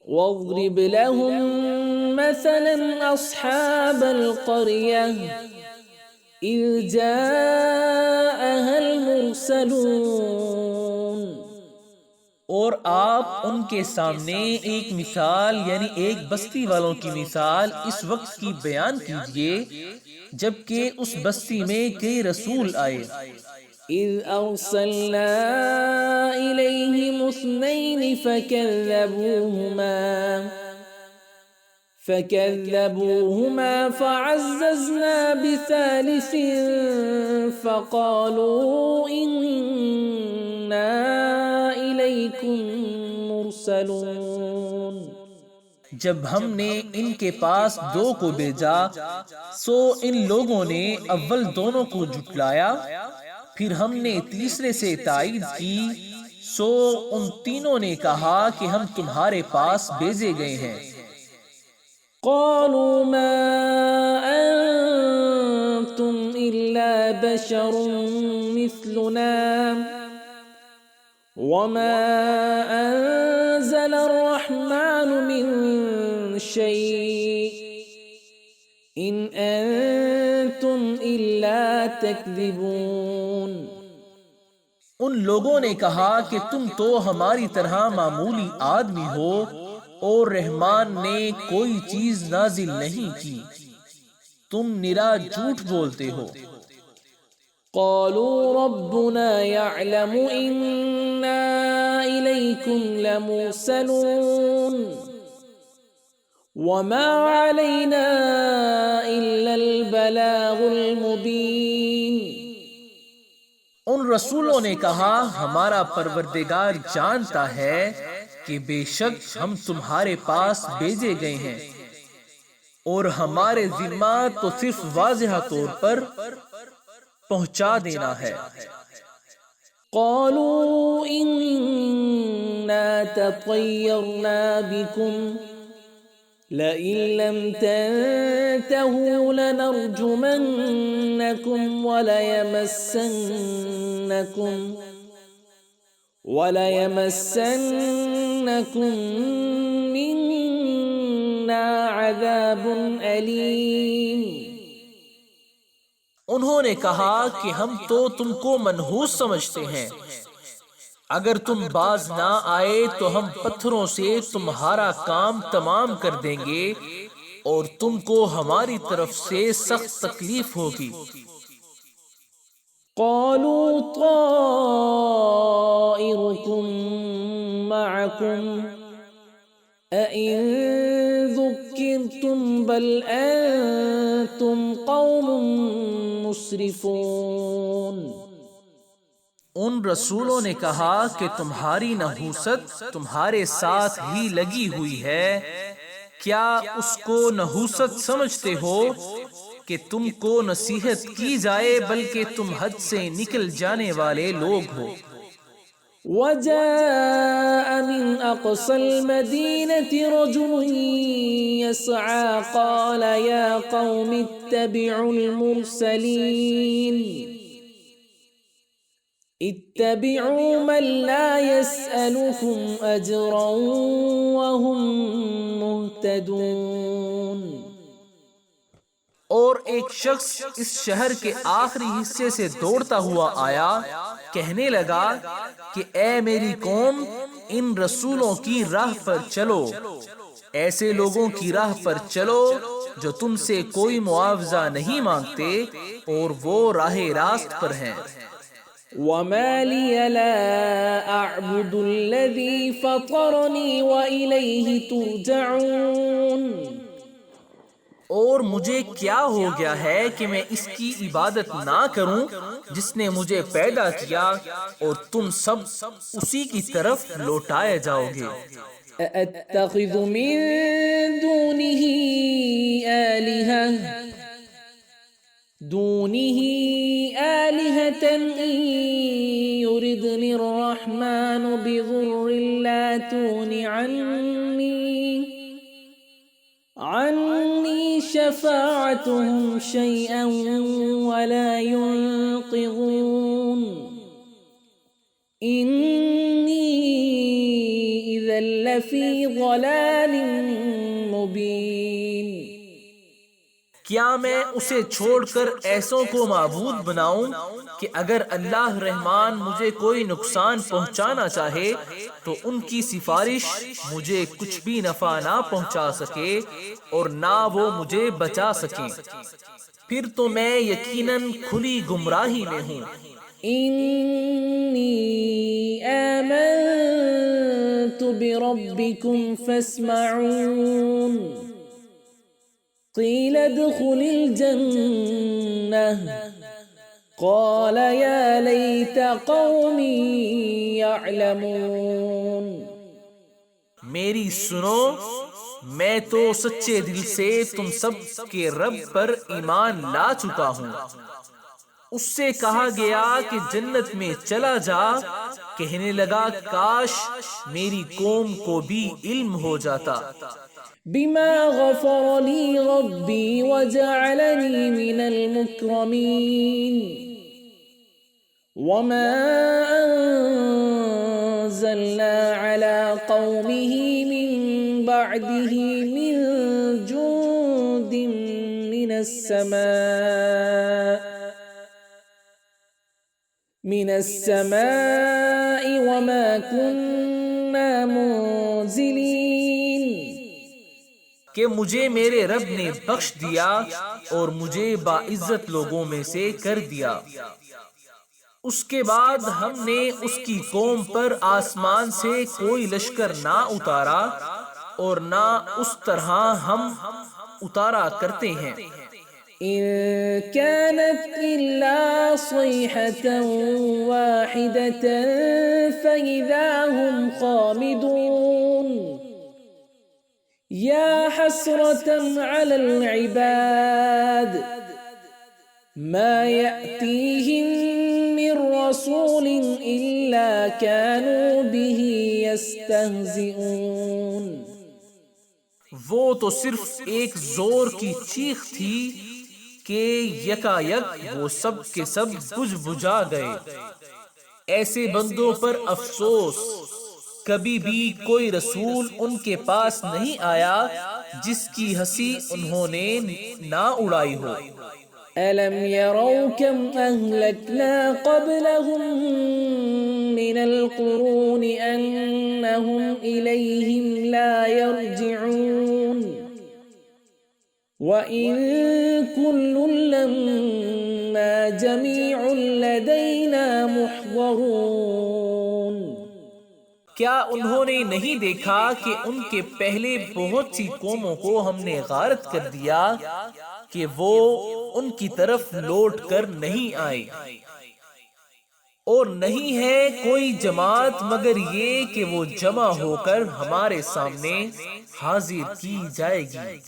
واضرب لهم مثلا أصحاب القرية إذ جاءها المرسلون۔ اور آپ ان کے سامنے ایک مثال یعنی ایک بستی والوں کی مثال اس وقت کی بیان کیجئے جبکہ اس بستی میں کئی رسول آئے۔ إذ أرسلنا إليهم اثنين فكذبوهما فعززنا بثالث فقالوا إنا إليكم مرسلون۔ جب ہم نے ان کے پاس دو کو بھیجا سو ان لوگوں نے اول دونوں کو جھٹلایا، پھر ہم نے تیسرے سے تائید کی، سو ان تینوں نے کہا کہ ہم تمہارے پاس بھیجے گئے ہیں۔ قالوا ما أنتم إلا بشر مثلنا وما أنزل الرحمن من شيء إن أنتم إلا تكذبون۔ ان لوگوں نے کہا کہ تم تو ہماری طرح معمولی آدمی ہو اور رحمان نے کوئی چیز نازل نہیں کی، تم نرا جھوٹ بولتے ہو۔ قالوا ربنا يعلم إنا إليكم لمرسلون وما علينا إلا البلاغ المبين۔ ان رسولوں نے کہا ہمارا پروردگار جانتا ہے کہ بے شک ہم تمہارے پاس بھیجے گئے ہیں اور ہمارے ذمہ تو صرف واضح طور پر پہنچا دینا ہے۔ قالوا إنا تطيرنا بكم لئن لم تنتهوا لنرجمنكم وليمسنكم منا عذاب أليم۔ انہوں نے کہا کہ ہم تو تم کو منحوس سمجھتے ہیں، اگر تم باز نہ آئے تو ہم پتھروں سے تمہارا کام تمام کر دیں گے اور تم کو ہماری طرف سے سخت تکلیف ہوگی۔ قالوا طائركم معكم أئن ذكرتم بل أنتم قوم مسرفون۔ ان رسولوں نے کہا کہ تمہاری نحوست تمہارے ساتھ ہی لگی ہوئی ہے، کیا اس کو نحوست سمجھتے ہو کہ تم کو نصیحت کی جائے بلکہ تم حد سے نکل جانے والے لوگ ہو۔ وجاء من أقصى المدينة رجل يسعى قال يا قوم اتبعوا المرسلين اتبعوا من لا يسألكم أجرا وهم مهتدون۔ اور ایک شخص اس شہر کے آخری حصے سے دوڑتا ہوا آیا، کہنے لگا کہ اے میری قوم، ان رسولوں کی راہ پر چلو، ایسے لوگوں کی راہ پر چلو جو تم سے کوئی معاوضہ نہیں مانگتے اور وہ راہ راست پر ہیں۔ وما لي لا أعبد الذي فطرني وإليه ترجعون۔ اور مجھے کیا ہو گیا ہے کہ میں اس کی عبادت نہ کروں جس نے مجھے پیدا کیا اور تم سب اسی کی طرف لوٹائے جاؤ گے۔ أأتخذ من دونه آلهة إن يردني الرحمن بضر لا تغن عني شفاعتهم شيئا ولا ينقذون۔ إني إذا لفی ضلال مبین۔ کیا میں اسے چھوڑ کر ایسوں کو معبود بناؤں کہ اگر اللہ رحمان مجھے کوئی نقصان پہنچانا چاہے تو ان کی سفارش مجھے کچھ بھی نفع نہ پہنچا سکے اور نہ وہ مجھے بچا سکیں، پھر تو میں یقیناً کھلی گمراہی میں ہوں۔ انی آمنت بربکم فاسمعون قیل ادخل الجنة قال یا لیت قومی یعلمون۔ میری سنو، میں تو سچے دل سے تم سب کے رب پر ایمان لا چکا ہوں۔ اس سے کہا گیا کہ جنت میں چلا جا، کہنے لگا کاش میری قوم کو بھی علم ہو جاتا۔ بما غفر لی ربی وجعلنی من المکرمین وما انزلنا على قومه من بعده من جند من السماء وما كنا منزلين۔ کہ مجھے میرے رب نے بخش دیا اور مجھے باعزت لوگوں میں سے کر دیا۔ اس کے بعد ہم نے اس کی قوم پر آسمان سے کوئی لشکر نہ اتارا اور نہ اس طرح ہم اتارا کرتے ہیں۔ إن كانت إلا صيحة واحدة فإذا هم خامدون يا حسرة على العباد ما يأتيهم من رسول إلا كانوا به يستهزئون۔ وہ تو صرف ایک زور کی چیخ تھی کہ یکا یک وہ سب کے سب بجھ بجھا گئے۔ ایسے بندوں پر افسوس، کبھی بھی کوئی رسول ان کے پاس نہیں آیا جس کی ہنسی انہوں نے نہ اڑائی ہو۔ أَلَمْ يَرَوْا كَمْ أَهْلَكْنَا قَبْلَهُمْ مِنَ الْقُرُونِ أَنَّهُمْ إِلَيْهِمْ لَا يَرْجِعُونَ وَإِن كُلٌّ لَّمَّا جَمِيعٌ لَّدَيْنَا مُحْضَرُونَ۔ کیا انہوں نے نہیں دیکھا کہ ان کے پہلے بہت سی قوموں کو ہم نے غارت کر دیا کہ وہ ان کی طرف لوٹ کر نہیں آئے، اور نہیں ہے کوئی جماعت مگر یہ کہ وہ جمع ہو کر ہمارے سامنے حاضر کی جائے گی۔